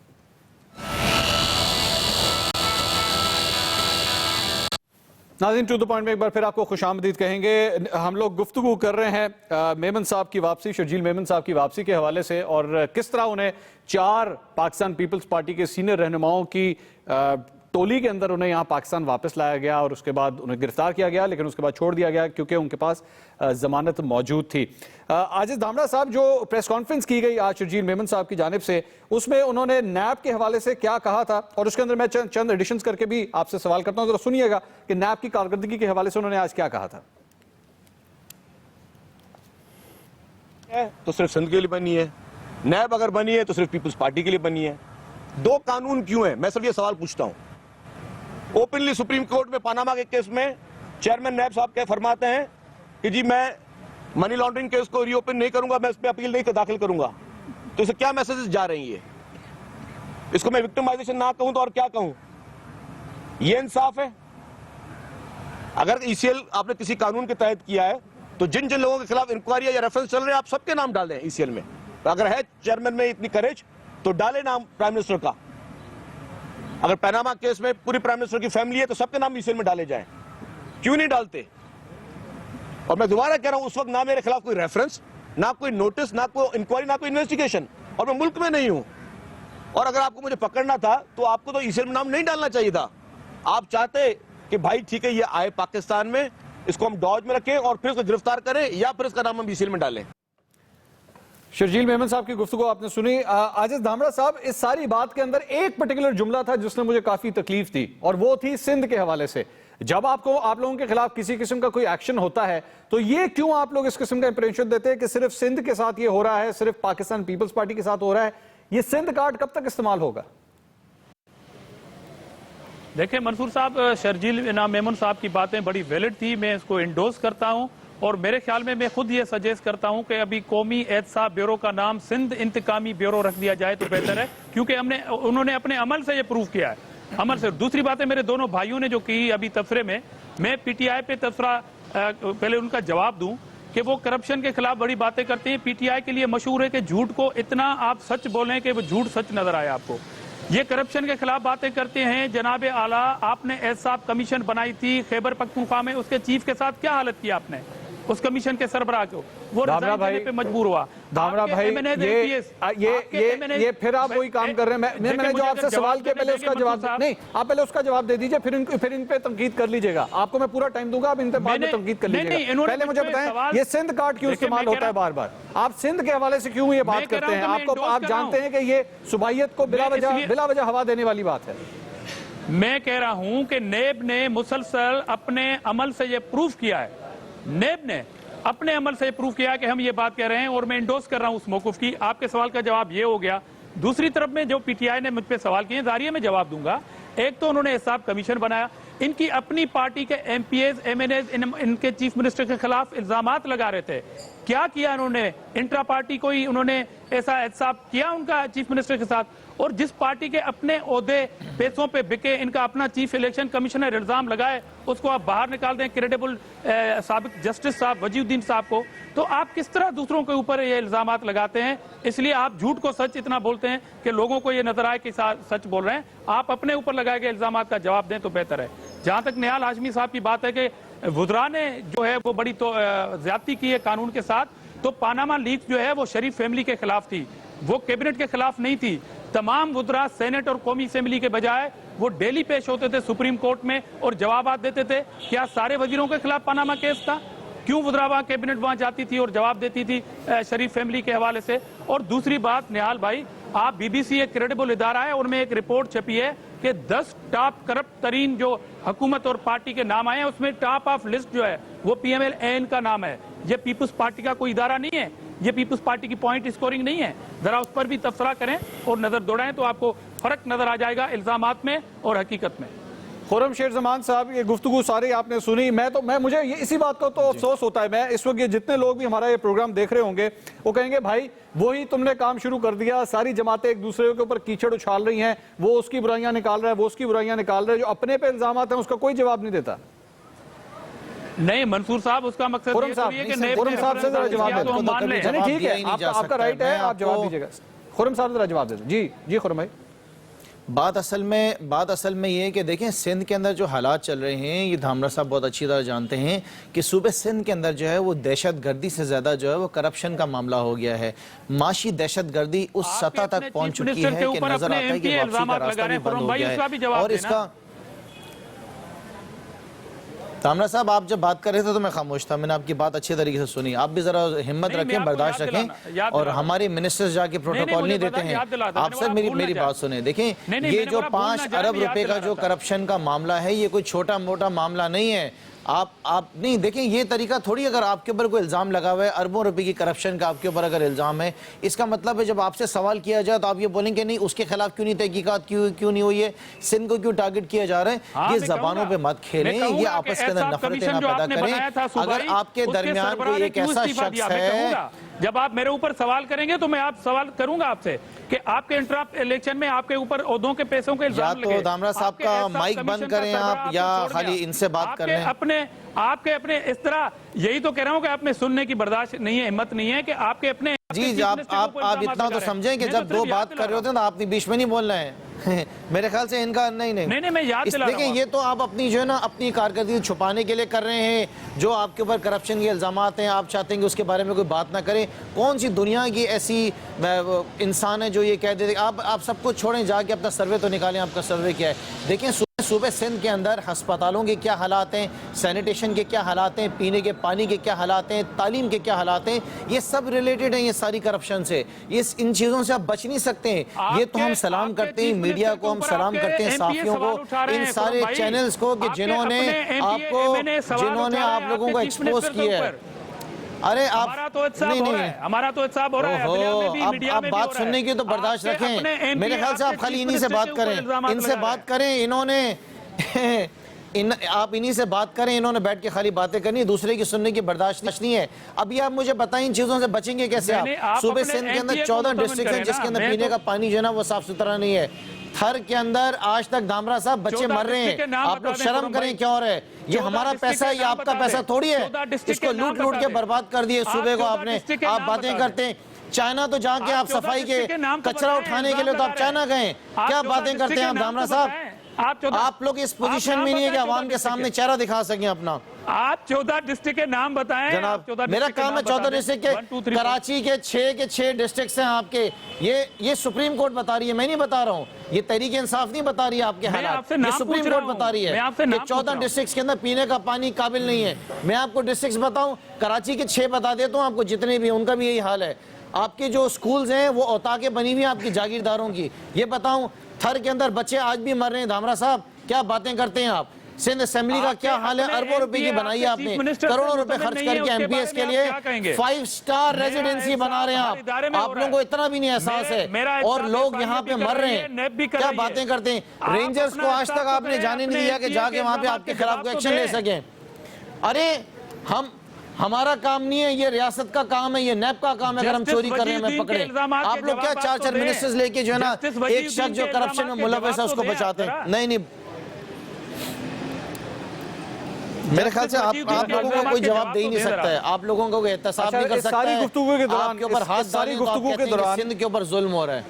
नाज़रीन, टू द पॉइंट में एक बार फिर आपको खुशामदीद कहेंगे। हम लोग गुफ्तगू कर रहे हैं मेमन साहब की वापसी, शर्जील मेमन साहब की वापसी के हवाले से और किस तरह उन्हें 4 पाकिस्तान पीपल्स पार्टी के सीनियर रहनुमाओं की टोली के अंदर उन्हें यहाँ पाकिस्तान वापस लाया गया और उसके बाद उन्हें गिरफ्तार किया गया, लेकिन उसके बाद छोड़ दिया गया क्योंकि उनके पास जमानत मौजूद थी। आजिज धामड़ा साहब, जो प्रेस कॉन्फ्रेंस की गई आज शर्जील मेमन साहब की जानिब से, उसमें उन्होंने नैब के हवाले से क्या कहा था और उसके अंदर मैं चंद एडिशंस करके भी आपसे सवाल करता हूं, जरा सुनिएगा कि नैब की कारकर्दगी के हवाले से उन्होंने आज क्या कहा था। तो सिर्फ सिंध के लिए बनी है, नैब अगर बनी है तो सिर्फ पीपल्स पार्टी के लिए बनी है। 2 कानून क्यों है? मैं सिर्फ ये सवाल पूछता हूं। ओपनली सुप्रीम कोर्ट में पनामा के केस में चेयरमैन नैब साहब कह फरमाते हैं कि जी मैं मनी लॉन्ड्रिंग केस को रीओपन नहीं करूंगा, मैं इस पे अपील नहीं दाखिल करूंगा। तो इसे क्या मैसेजेस जा रही है? इसको मैं विक्टिमाइजेशन ना कहूं तो और क्या कहूं? ये इंसाफ है? अगर ईसीएल आपने किसी कानून के तहत किया है तो जिन जिन लोगों के खिलाफ इंक्वायरी या रेफरेंस चल रहे हैं, आप सबके नाम डाल दें ईसीएल में। तो अगर है चेयरमैन में इतनी करेज तो डाले नाम प्राइम मिनिस्टर का। अगर पनामा केस में पूरी प्राइम मिनिस्टर की फैमिली है तो सबके नाम ईसीएल में डाले जाएं। क्यों नहीं डालते? और मैं दोबारा कह रहा हूं, उस वक्त ना मेरे खिलाफ कोई रेफरेंस, ना कोई नोटिस, ना कोई इंक्वायरी, ना कोई इन्वेस्टिगेशन, और मैं मुल्क में नहीं हूं। और अगर आपको मुझे पकड़ना था तो आपको तो ईसीएल में नाम नहीं डालना चाहिए था। आप चाहते कि भाई ठीक है, ये आए पाकिस्तान में, इसको हम डॉज में रखें और फिर उसको गिरफ्तार करें या फिर इसका नाम हम ईसीएल में डालें। शर्जील मेमन साहब की गुफ्तगू आपने सुनी। आजिज धामड़ा साहब, इस सारी बात के अंदर एक पर्टिकुलर जुमला था जिसने मुझे काफी तकलीफ दी और वो थी सिंध के हवाले से। जब आप लोगों के खिलाफ किसी किस्म का कोई एक्शन होता है तो ये क्यों आप लोग इस किस्म का इंप्रेशन देते हैं कि सिर्फ सिंध के साथ ये हो रहा है, सिर्फ पाकिस्तान पीपल्स पार्टी के साथ हो रहा है? ये सिंध कार्ड कब तक इस्तेमाल होगा? देखिए मंसूर साहब, शर्जील इनाम मेमन साहब की बातें बड़ी वैलिड थी, मैं इसको इंडोर्स करता हूं और मेरे ख्याल में मैं खुद ये सजेस्ट करता हूं कि अभी कौमी एहतसाब ब्यूरो का नाम सिंध इंतकामी ब्यूरो रख दिया जाए तो बेहतर है, क्योंकि उन्होंने अपने अमल से ये प्रूव किया है, अमल से। दूसरी बात है, मेरे दोनों भाइयों ने जो की अभी तबसरे में, मैं पीटीआई पे तबसरा पहले उनका जवाब दूं कि वो करप्शन के खिलाफ बड़ी बातें करते हैं। पीटीआई के लिए मशहूर है कि झूठ को इतना आप सच बोलें कि वो झूठ सच नजर आए आपको। ये करप्शन के खिलाफ बातें करते हैं। जनाब आला, आपने एहतसाब कमीशन बनाई थी खैबर पख्तूनख्वा में, उसके चीफ के साथ क्या हालत की आपने उस कमीशन के सरबराह को? वो रिजाइन देने पे मजबूर हुआ। धामरा भाई, ये फिर आप वही काम कर रहे हैं। मैंने जो आपसे सवाल किया, पहले उसका जवाब नहीं, आप पहले उसका जवाब दे दीजिए, फिर इन पे तनकीद कर लीजिएगा। आपको मैं पूरा टाइम दूंगा, आप इन पे बाद में तनकीद कर लीजिएगा। पहले मुझे बताएं, ये सिंध कार्ड क्यों इस्तेमाल होता है बार बार? आप सिंध के हवाले से क्यों ये बात करते हैं? आप जानते हैं कि ये सुबाहियत को बिला वजह हवा देने वाली बात है। मैं कह रहा हूं कि नेब ने मुसलसल अपने अमल से ये प्रूफ किया है, नेब ने अपने अमल से प्रूफ किया कि हम ये बात कह रहे हैं और मैं इंडोर्स कर रहा हूं उस मौकूफ की। आपके सवाल का जवाब ये हो गया। दूसरी तरफ में जो पीटीआई ने मुझ पे सवाल किए, जारिये में जवाब दूंगा। एक तो उन्होंने एहतसाब कमीशन बनाया, इनकी अपनी पार्टी के एमपीएज एमएनएज इनके चीफ मिनिस्टर के खिलाफ इल्जामात लगा रहे थे। क्या किया उन्होंने? इंट्रा पार्टी कोई उन्होंने ऐसा एहतसाब किया उनका चीफ मिनिस्टर के साथ? और जिस पार्टी के अपने ओहदे पैसों पे बिके, इनका अपना चीफ इलेक्शन कमिश्नर इल्जाम लगाए, उसको आप बाहर निकाल दें क्रेडिबल साबिक जस्टिस साहब वजीउद्दीन साहब को, तो आप किस तरह दूसरों के ऊपर ये इल्जामात लगाते हैं? इसलिए आप झूठ को सच इतना बोलते हैं कि लोगों को ये नजर आए कि सच बोल रहे हैं। आप अपने ऊपर लगाए गए इल्जामात का जवाब दें तो बेहतर है। जहां तक निहाल हाशमी साहब की बात है कि वुज़रा ने जो है वो बड़ी तो ज्यादती की है कानून के साथ, तो पानामा लीक जो है वो शरीफ फैमिली के खिलाफ थी, वो कैबिनेट के खिलाफ नहीं थी। तमाम वुज़रा सेनेट और कौमी असेंबली के बजाय वो डेली पेश होते थे सुप्रीम कोर्ट में और जवाब देते थे। क्या सारे वजीरों के खिलाफ पानामा केस था? क्यों वुज़रा वहां कैबिनेट वहां जाती थी और जवाब देती थी शरीफ फैमिली के हवाले से? और दूसरी बात निहाल भाई, आप बीबीसी एक क्रेडिबल इदारा है, उनमें एक रिपोर्ट छपी है कि 10 टॉप करप्ट तरीन जो हुकूमत और पार्टी के नाम आए हैं, उसमें टॉप ऑफ लिस्ट जो है वो पीएमएल-एन का नाम है। ये पीपुल्स पार्टी का कोई इदारा नहीं है, ये पीपुल्स पार्टी की पॉइंट स्कोरिंग नहीं है। जरा उस पर भी तबसरा करें और नजर दौड़ाएं तो आपको फर्क नजर आ जाएगा इल्जामात में और हकीकत में। खुर्रम शेर जमान साहब, ये गुफ्तगू सारी आपने सुनी। मुझे ये इसी बात का तो अफसोस होता है, मैं इस वक्त ये जितने लोग भी हमारा ये प्रोग्राम देख रहे होंगे वो कहेंगे भाई वही तुमने काम शुरू कर दिया, सारी जमातें एक दूसरे के ऊपर कीचड़ उछाल रही हैं, वो उसकी बुराइयां निकाल रहा है, वो उसकी बुराइयां निकाल रहा है, जो अपने पे इल्जामात हैं उसका कोई जवाब नहीं देता। नहीं मंसूर साहब, उसका मकसद खुर्रम साहब से जरा जवाब दे दो। ठीक है, आपका राइट है, आप जवाब दीजिएगा। खुर्रम साहब जरा जवाब दे दो। जी खुर्रम भाई, बात असल में ये है कि देखें सिंध के अंदर जो हालात चल रहे हैं, ये धामरा साहब बहुत अच्छी तरह जानते हैं कि सूबे सिंध के अंदर जो है वो दहशत गर्दी से ज़्यादा जो है वो करप्शन का मामला हो गया है। माशी दहशत गर्दी उस सतह तक पहुंच चुकी है कि नजर आता है कि वापसी का रास्ता भी बंद हो गया है। और इसका धामरा साहब, आप जब बात कर रहे थे तो मैं खामोश था, मैंने आपकी बात अच्छी तरीके से सुनी। आप भी जरा हिम्मत रखें, बर्दाश्त रखें, और हमारे मिनिस्टर्स जाके प्रोटोकॉल नहीं देते हैं। आप सर मेरी बात सुने, देखें ये जो 5 अरब रुपए का जो करप्शन का मामला है, ये कोई छोटा मोटा मामला नहीं है। आप नहीं देखें, ये तरीका थोड़ी, अगर आपके ऊपर कोई इल्ज़ाम लगा हुआ है अरबों रुपए की करप्शन का, आपके ऊपर अगर इल्ज़ाम है, इसका मतलब है जब आपसे सवाल किया जाए तो आप ये बोलेंगे नहीं उसके खिलाफ क्यों नहीं तहकीकात क्यों नहीं हुई है, सिंध को क्यों टारगेट किया जा रहा है। ये जबानों पे मत खेलें, ये आपस के अंदर नफरतें ना पैदा करें। अगर आपके दरमियान कोई एक ऐसा शख्स है, जब आप मेरे ऊपर सवाल करेंगे तो मैं आप सवाल करूंगा आपसे कि आपके इंटरप्ट इलेक्शन में आपके ऊपर ओहदों के पैसों के इल्जाम लगे। या तो धामरा साहब का माइक बंद करें आप, या खाली इनसे बात कर लें। आपके अपने इस तरह, यही तो कह रहा हूं कि आपने सुनने की बर्दाश्त नहीं है, हिम्मत नहीं है कि आपके अपने जी आप इतना तो समझें कि जब 2 बात कर रहे होते हैं तो आपने बीच में नहीं बोलना है। मेरे ख्याल से इनका नहीं मैं याद दिला रहा हूं। देखिए ये तो आप अपनी जो है ना अपनी कारकर्दगी छुपाने के लिए कर रहे हैं, जो आपके ऊपर करप्शन के इल्जामात हैं, आप चाहते हैं कि उसके बारे में कोई बात ना करें। कौन सी दुनिया की ऐसी इंसान है जो ये कह देते? आप सब कुछ छोड़ें, जाके अपना सर्वे तो निकालें, आपका सर्वे क्या है। देखें सूबे सिंध के अंदर अस्पतालों के क्या हालात हैं, सैनिटेशन के क्या हालात हैं, पीने के पानी के क्या हालात हैं, तालीम के क्या हालात हैं, ये सब रिलेटेड हैं ये सारी करप्शन से। ये इन चीज़ों से आप बच नहीं सकते हैं। ये तो हम सलाम करते हैं मीडिया को, हम सलाम करते हैं साफियों को, इन सारे चैनल्स को कि जिन्होंने आप लोगों को एक्सपोज किया है। अरे हमारा तो हमारा तो इत्साब हो रहा है। आप बात सुनने की तो बर्दाश्त रखें। मेरे ख्याल से आप खाली इन्हीं से बात करें, इनसे बात करें। आप इन्हीं से बात करें, इन्होंने बैठ के खाली बातें करनी, दूसरे की सुनने की बर्दाश्त नहीं है। अभी आप मुझे बताएं इन चीजों से बचेंगे कैसे आप? सूबे सिंध के अंदर 14 डिस्ट्रिक्ट हैं जिसके अंदर पीने का पानी जो है ना वो साफ सुथरा नहीं है। थर के अंदर आज तक धामरा साहब बच्चे मर रहे हैं। आप लोग शर्म करें क्यों हो रहे? ये हमारा पैसा है, ये आपका पैसा थोड़ी है। इसको लूट लूट के बर्बाद कर दिए सूबे को आपने। आप बातें करते हैं चाइना तो जाके आप सफाई के कचरा उठाने के लिए तो आप चाइना गए, क्या बातें करते हैं आप धामरा साहब? आप लोग इस पोजीशन में नहीं है कि आवाम के सामने चेहरा दिखा सकें अपना। आप 14 डिस्ट्रिक्ट के नाम बताएं जनाब। मेरा काम है 14 डिस्ट्रिक्ट के, कराची के 6 डिस्ट्रिक्ट हैं आपके। ये सुप्रीम कोर्ट बता रही है, मैं नहीं बता रहा हूँ। ये तहरीक इंसाफ नहीं बता रही है आपके हालात, ये सुप्रीम कोर्ट बता रही है कि 14 डिस्ट्रिक्ट के अंदर पीने का पानी काबिल नहीं है। मैं आपको डिस्ट्रिक्ट बताऊं, कराची के 6 बता देता हूँ आपको, जितने भी उनका भी यही हाल है। आपके जो स्कूल्स हैं वो औताके बनी हुई हैं आपकी जागीरदारों की। ये बताऊं थर के अंदर बच्चे आज भी मर रहे हैं। धामरा साहब क्या बातें करते हैं आप? सिंध असेंबली का क्या हाल है? अरबों रुपए की बनाई है आपने, करोड़ों रुपए खर्च करके एमपीएस के लिए 5 स्टार रेजिडेंसी बना रहे हैं आप लोगों को इतना भी नहीं एहसास है। और लोग यहाँ पे मर रहे हैं, क्या बातें करते हैं? रेंजर्स को आज तक आपने जाने नहीं दिया कि जाके वहां पे आपके खिलाफ कोई एक्शन ले सके। अरे हमारा काम नहीं है, ये रियासत का काम है, ये नैब का काम है। अगर हम चोरी कर रहे हैं मैं पकड़े, आप लोग क्या 4 मिनिस्टर्स लेके जो है ना एक शख्स जो करप्शन में मुलव्वस है उसको बचाते हैं? नहीं, मेरे ख्याल से आप लोगों को कोई जवाब दे ही नहीं सकता है। आप लोगों को एहतसाब नहीं कर सकता है। गुफ्तगू के दौरान आपके ऊपर हाथ सारी गुफ्तगू के दौरान सिंध के ऊपर जुल्म हो रहा है।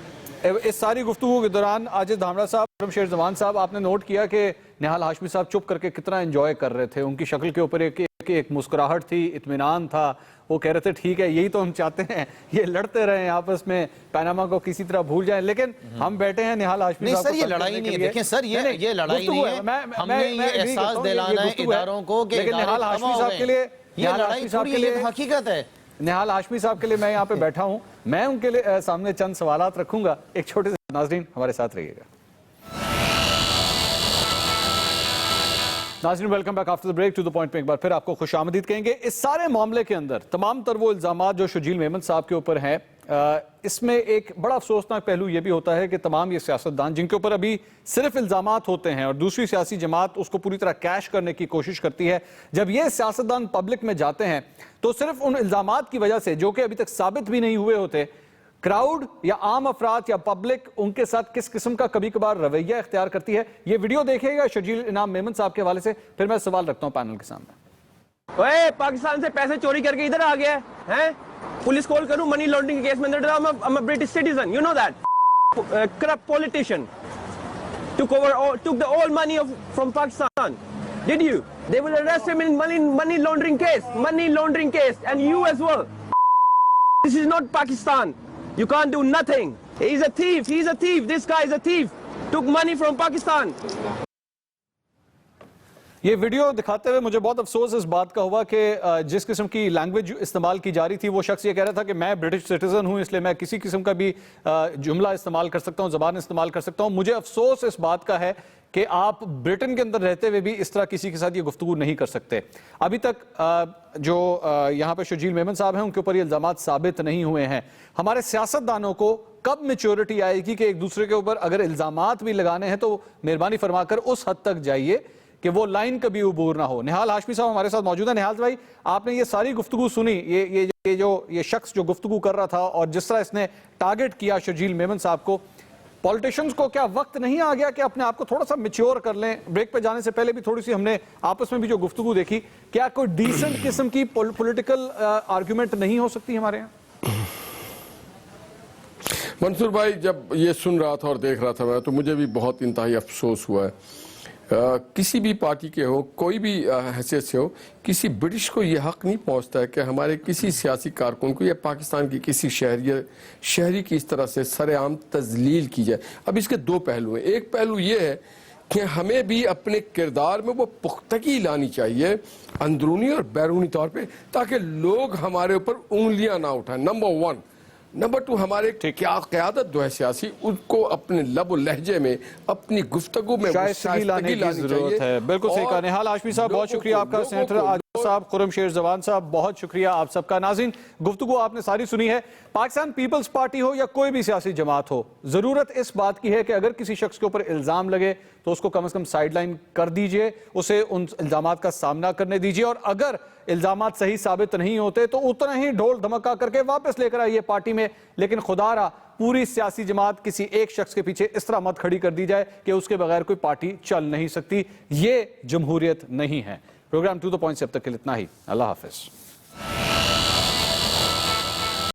इस सारी गुफ्तगू के दौरान आजिज धामरा साहब, शमशेर जमान साहब, आपने नोट किया कि निहाल हाशमी साहब चुप करके कितना एंजॉय कर रहे थे। उनकी शक्ल के ऊपर एक मुस्कुराहट थी, इत्मीनान था। वो कह रहे थे ठीक है यही तो हम चाहते हैं, ये लड़ते रहे आपस में, पनामा को किसी तरह भूल जाएं। लेकिन हम बैठे हैं निहाल हाशमी साहब को। सर ये लड़ाई नहीं है, देखें सर ये लड़ाई नहीं है। हमने ये एहसास दिलाना है इदारों को कि निहाल हाशमी साहब के लिए ये लड़ाई थोड़ी है, ये हकीकत है। निहाल हाशमी साहब के लिए मैं यहाँ पे बैठा हूँ, मैं उनके लिए सामने चंद सवालात रखूंगा। एक छोटे से, नाजरीन हमारे साथ रहिएगा। नाज़रीन welcome back after the break to the point में एक बार फिर आपको खुशामदीद कहेंगे। इस सारे मामले के अंदर तमाम तर वो इल्जामात जो शर्जील मेमन साहब के ऊपर हैं, इसमें एक बड़ा अफसोसनाक पहलू यह भी होता है कि तमाम ये सियासतदान जिनके ऊपर अभी सिर्फ इल्जामात होते हैं और दूसरी सियासी जमात उसको पूरी तरह कैश करने की कोशिश करती है, जब ये सियासतदान पब्लिक में जाते हैं तो सिर्फ उन इल्जामात की वजह से जो कि अभी तक साबित भी नहीं हुए होते, क्राउड या आम अफराद या पब्लिक उनके साथ किस किस्म का कभी कभार रवैया इख्तियार करती है। ये वीडियो देखिएगा शर्जील इनाम मेमन साहब के हवाले से, फिर मैं सवाल रखता हूं पैनल के सामने। ओए पाकिस्तान से पैसे चोरी करके इधर आ गया है? पुलिस कॉल करूं मनी लॉन्ड्रिंग केस में? I'm a British citizen, you know that. Corrupt politician took the all money from Pakistan. Did you? They will arrest him in money laundering case, and you as well. This is not Pakistan. You can't do nothing. He's a thief. This guy is a thief. Took money from Pakistan. ये वीडियो दिखाते हुए मुझे बहुत अफसोस इस बात का हुआ कि जिस किस्म की लैंग्वेज इस्तेमाल की जा रही थी, वो शख्स ये कह रहा था कि मैं ब्रिटिश सिटीजन हूं इसलिए मैं किसी किस्म का भी जुमला इस्तेमाल कर सकता हूं, जबान इस्तेमाल कर सकता हूं। मुझे अफसोस इस बात का है कि आप ब्रिटेन के अंदर रहते हुए भी इस तरह किसी के साथ ये गुफ्तगू नहीं कर सकते। अभी तक जो यहाँ पे शर्जील मेमन साहब हैं उनके ऊपर ये इल्जामात साबित नहीं हुए हैं। हमारे सियासतदानों को कब मैच्योरिटी आएगी कि एक दूसरे के ऊपर अगर इल्जामात भी लगाने हैं तो मेहरबानी फरमाकर उस हद तक जाइए कि वो लाइन कभी उबूर ना हो। निहाल हाशमी साहब हमारे साथ मौजूद है। निहाल भाई, आपने ये सारी गुफ्तगू सुनी, ये शख्स जो गुफ्तगू कर रहा था और जिस तरह इसने टारगेट किया शर्जील मेमन साहब को, पॉलिटिशियंस को क्या वक्त नहीं आ गया कि अपने आप को थोड़ा सा मैच्योर कर लें? ब्रेक पे जाने से पहले भी थोड़ी सी हमने आपस में भी जो गुफ्तगू देखी, क्या कोई डिसेंट किस्म की पॉलिटिकल आर्ग्यूमेंट नहीं हो सकती हमारे यहाँ? मंसूर भाई, जब ये सुन रहा था और देख रहा था मैं, तो मुझे भी बहुत इंतहाई अफसोस हुआ है। किसी भी पार्टी के हो, कोई भी हैसियत से हो, किसी ब्रिटिश को यह हक नहीं पहुंचता है कि हमारे किसी सियासी कारकुन को या पाकिस्तान की किसी शहरी की इस तरह से सरेआम तजलील की जाए। अब इसके दो पहलू हैं। एक पहलू ये है कि हमें भी अपने किरदार में वो पुख्तगी लानी चाहिए, अंदरूनी और बैरूनी तौर पे, ताकि लोग हमारे ऊपर उंगलियां ना उठाएं, नंबर 1। नंबर 2, हमारे क्या क़यादत जो है सियासी, उसको अपने लब और लहजे में, अपनी गुफ्तगू में शायस्तगी लाने की जरूरत है। बिल्कुल सही कहा निहाल हाशमी साहब, बहुत शुक्रिया आपका। सेनेटर साहब, खुरम शेर जवान साहब, बहुत शुक्रिया आप सबका। नाज़रीन, गुफ्तगू आपने सारी सुनी है। पाकिस्तान पीपल्स पार्टी हो या कोई भी सियासी जमात हो, जरूरत इस बात की है कि अगर किसी शख्स के ऊपर इल्जाम लगे तो उसको कम से कम साइडलाइन कर दीजिए, उसे उन इल्जामात का सामना करने दीजिए, और अगर इल्जामात सही साबित नहीं होते तो उतना ही ढोल धमका करके वापस लेकर आइए पार्टी में। लेकिन खुदारा पूरी सियासी जमात किसी एक शख्स के पीछे इस तरह मत खड़ी कर दी जाए कि उसके बगैर कोई पार्टी चल नहीं सकती। ये जमहूरियत नहीं है। प्रोग्राम टू द पॉइंट से अब तक के लिए इतना ही। अल्लाह हाफिज।